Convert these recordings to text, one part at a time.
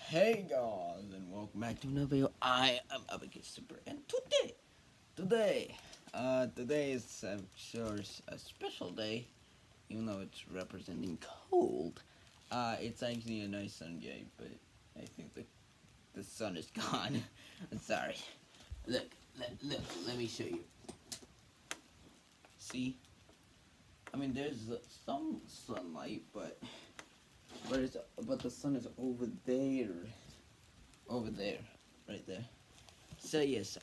Hey guys, and welcome back to another video. I am Abigail Super, and today is sure a special day, even though it's representing cold. It's actually a nice sun day, but I think the sun is gone. I'm sorry. Look, let me show you. See, I mean, there's some sunlight, but the sun is over there, right there. So yes,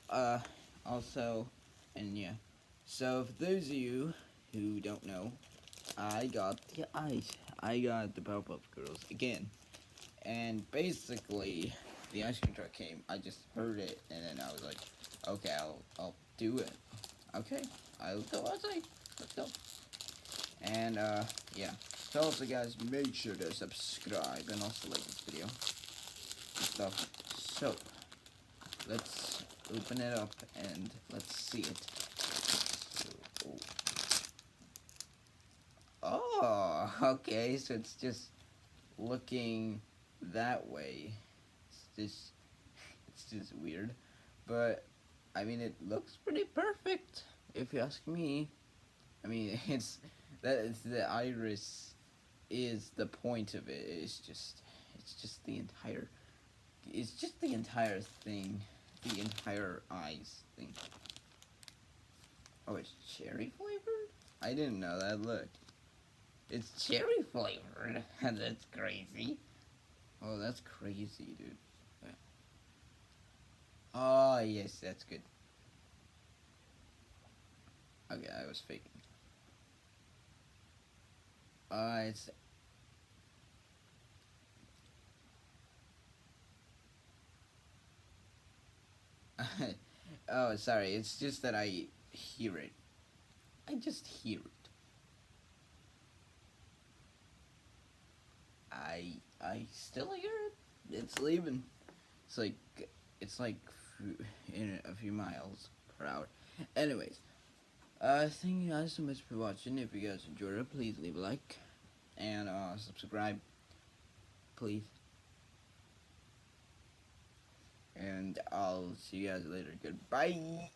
also, and yeah. So for those of you who don't know, I got the ice. I got the Powerpuff Girls again, and basically, the ice cream truck came. I just heard it, and then I was like, okay, I'll do it. Okay, I'll go outside. Let's go. And yeah. So also, guys, make sure to subscribe and also like this video and stuff. So let's open it up and let's see it. So, oh, okay, so it's just looking that way. It's just weird, but I mean it looks pretty perfect if you ask me. I mean it's the iris is the point of it. It's just the entire thing, the entire eyes thing. Oh, it's cherry flavored? I didn't know that. Look. It's cherry flavored. That's crazy. Oh, that's crazy, dude. Oh, yes, that's good. Okay, I was faking. It's. Oh, sorry. It's just that I hear it. I just hear it. I still hear it. It's leaving. It's like in a few miles per hour. Anyways, thank you guys so much for watching. If you guys enjoyed it, please leave a like and subscribe, please. And I'll see you guys later. Goodbye.